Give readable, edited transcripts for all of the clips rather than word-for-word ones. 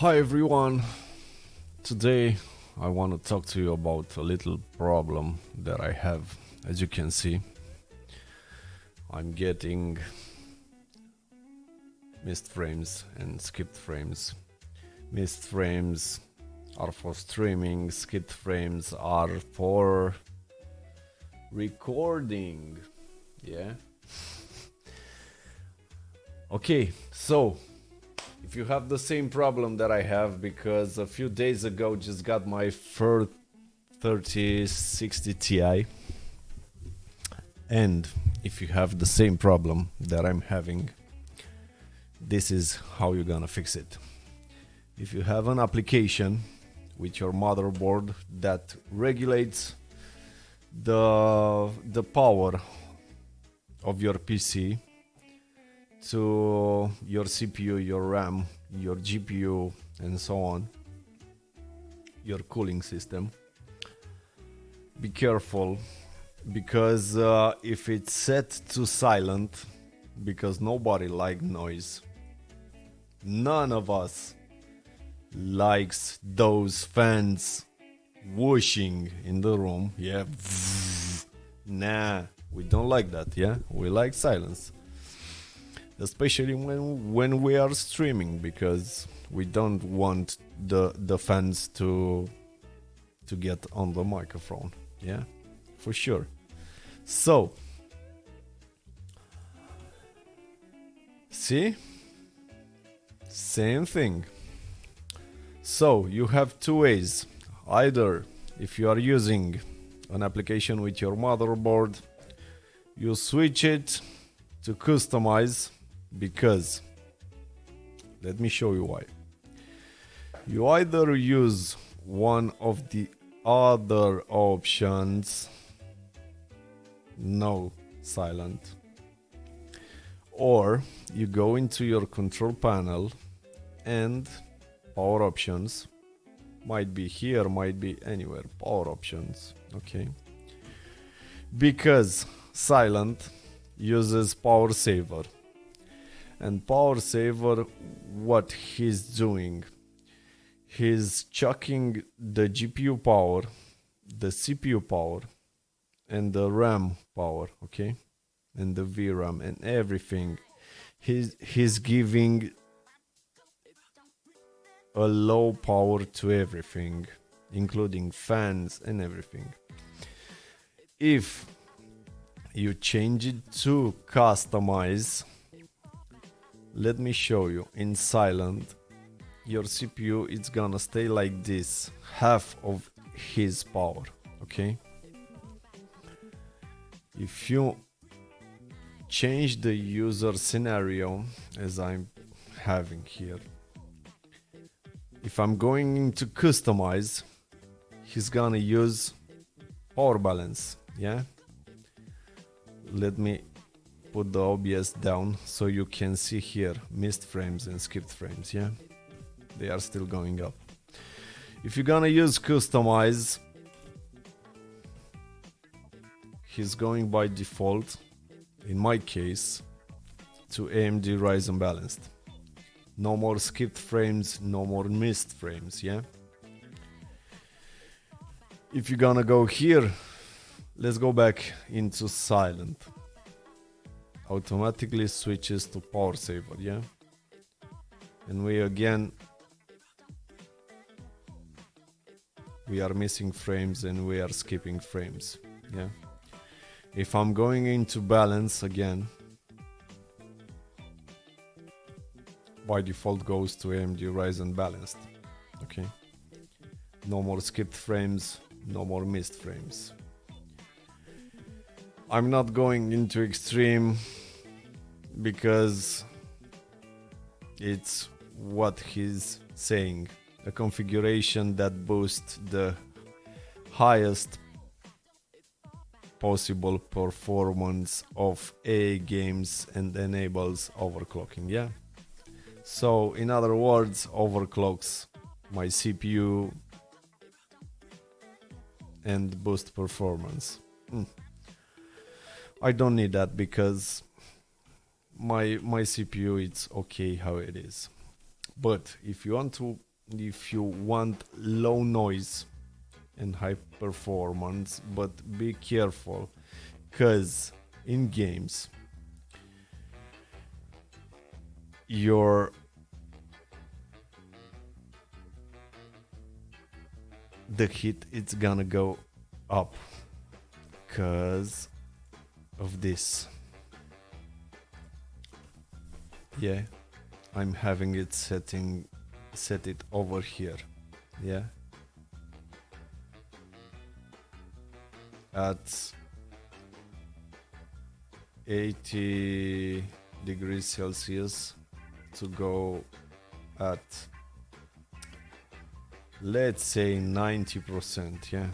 Hi everyone, today I want to talk to you about a little problem that I have. As you can see, I'm getting missed frames and skipped frames. Missed frames are for streaming, skipped frames are for recording. Yeah. Okay, so if you have the same problem that I have, because a few days ago just got my 3060 Ti, and if you have the same problem that I'm having, this is how you're gonna fix it. If you have an application with your motherboard that regulates the power of your PC to your CPU, your RAM, your GPU, and so on, your cooling system, be careful, because if it's set to silent, because nobody likes noise, none of us likes those fans whooshing in the room. Yeah. Nah, we don't like that. Yeah, we like silence, especially when we are streaming, because we don't want the fans to get on the microphone. Yeah, for sure. So see, same thing. So you have two ways. Either if you are using an application with your motherboard, you switch it to customize, because let me show you why. You either use one of the other options, no silent, or you go into your control panel and power options, might be here, might be anywhere, power options, okay, because silent uses power saver. And power saver, what he's doing, he's chucking the GPU power, the CPU power, and the RAM power, okay, and the VRAM and everything. He's giving a low power to everything, including fans and everything. If you change it to customize, let me show you. In silent, your CPU is gonna stay like this, half of his power, okay? If you change the user scenario, as I'm having here, if I'm going into customize, he's gonna use power balance. Yeah, let me put the OBS down so you can see here missed frames and skipped frames. Yeah, they are still going up. If you're gonna use customize, he's going by default, in my case, to AMD Ryzen balanced. No more skipped frames, no more missed frames. Yeah, if you're gonna go here, let's go back into silent. Automatically switches to power saver. Yeah, and we are missing frames and we are skipping frames. Yeah, if I'm going into balance again, by default goes to AMD Ryzen balanced. Okay, no more skipped frames, no more missed frames. I'm not going into extreme, because it's what he's saying, a configuration that boosts the highest possible performance of AI games and enables overclocking. Yeah, so in other words, overclocks my CPU and boost performance. I don't need that, because my CPU, it's okay how it is. But if you want to if you want low noise and high performance, but be careful, because in games the heat it's gonna go up because of this. Yeah, I'm having it set it over here. Yeah, at 80 degrees Celsius to go at, let's say, 90%. Yeah,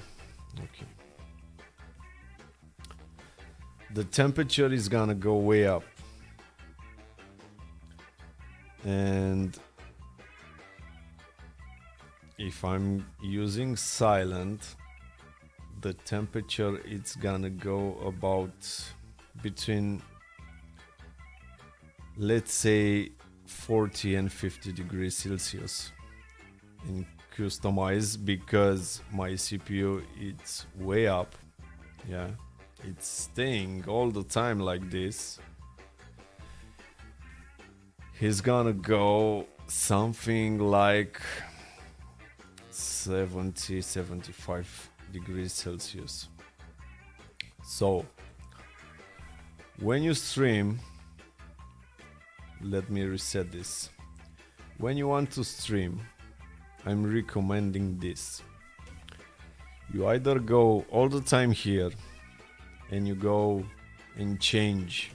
okay. The temperature is gonna go way up, and if I'm using silent, the temperature it's gonna go about between, let's say, 40 and 50 degrees Celsius in customize, because my CPU it's way up. Yeah, it's staying all the time like this. He's gonna go something like 75 degrees Celsius. So when you stream, let me reset this. When you want to stream, I'm recommending this. You either go all the time here and you go and change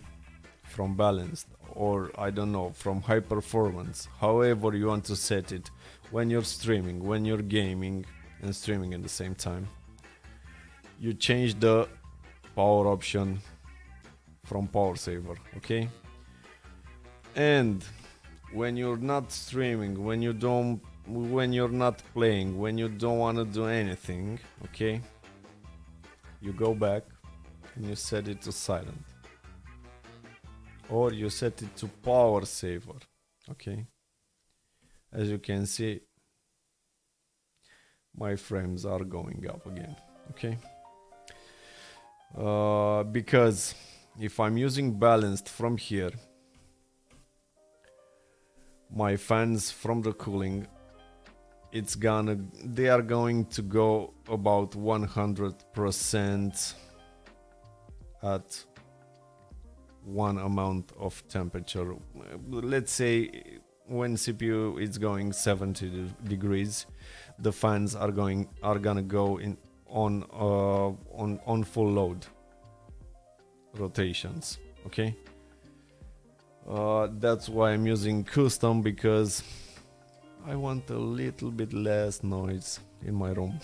from balanced, or I don't know, from high performance, however you want to set it, when you're streaming, when you're gaming and streaming at the same time. You change the power option from power saver, okay? And when you're not streaming, when you're not playing, when you don't want to do anything, okay, you go back and you set it to silent, or you set it to power saver, okay? As you can see, my frames are going up again, okay? Because if I'm using balanced from here, my fans from the cooling, they are going to go about 100% at one amount of temperature. Let's say when CPU is going 70 degrees, the fans are gonna go in on full load rotations, okay? That's why I'm using custom, because I want a little bit less noise in my room.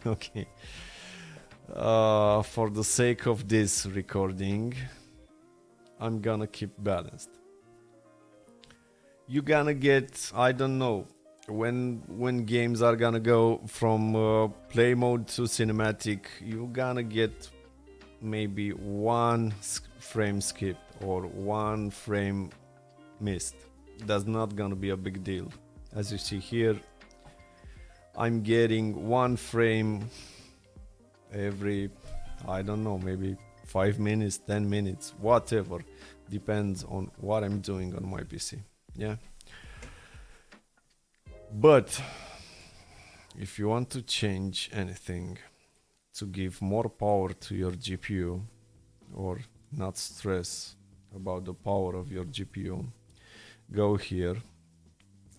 Okay. For the sake of this recording, I'm gonna keep balanced. You're gonna get, I don't know, when games are gonna go from play mode to cinematic, you're gonna get maybe one frame skip or one frame missed. That's not gonna be a big deal. As you see here, I'm getting one frame every, I don't know, maybe 5 minutes, 10 minutes, whatever. Depends on what I'm doing on my PC. Yeah. But if you want to change anything to give more power to your GPU, or not stress about the power of your GPU, go here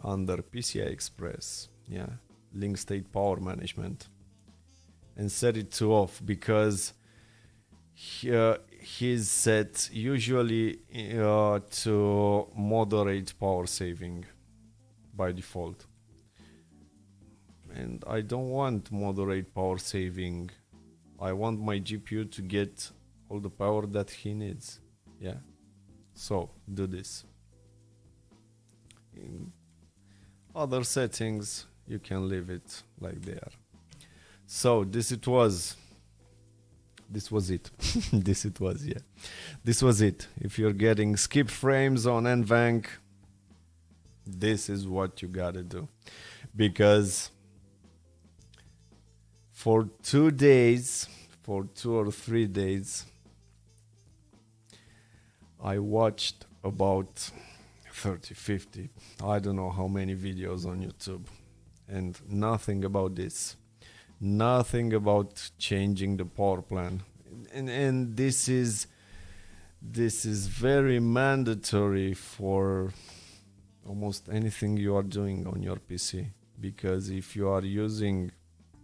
under PCI Express, yeah, link state power management, and set it to off, because he's set usually to moderate power saving by default, and I don't want moderate power saving. I want my GPU to get all the power that he needs. Yeah, so do this. In other settings, you can leave it like they are. So this was it. This was it. If you're getting skip frames on Nvenc, this is what you gotta do. because for 2 days, for 2 or 3 days, I watched about 30, 50, I don't know how many videos on YouTube, and nothing about this. Nothing about changing the power plan. And this is very mandatory for almost anything you are doing on your PC, because if you are using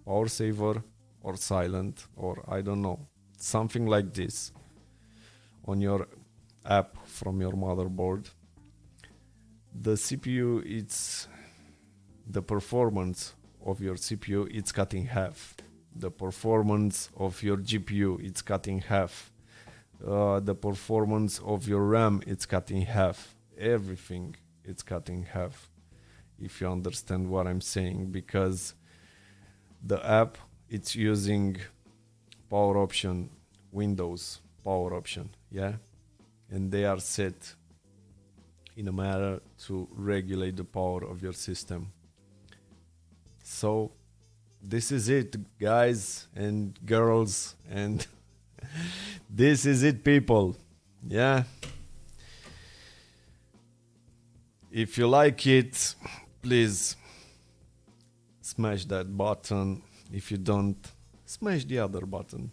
power saver or silent or I don't know, something like this on your app from your motherboard, the CPU, it's the performance of your CPU, it's cut in half. The performance of your GPU, it's cut in half. The performance of your RAM, it's cut in half. Everything, it's cut in half. If you understand what I'm saying, because the app, it's using power option, Windows power option, yeah? And they are set in a manner to regulate the power of your system. So this is it, guys and girls, and this is it, people. Yeah. If you like it, please smash that button. If you don't, smash the other button.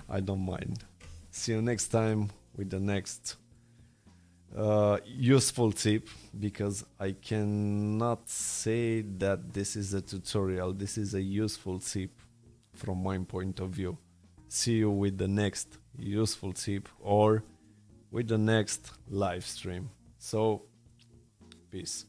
I don't mind. See you next time with the next useful tip, because I cannot say that this is a tutorial. This is a useful tip from my point of view. See you with the next useful tip or with the next live stream. So, peace.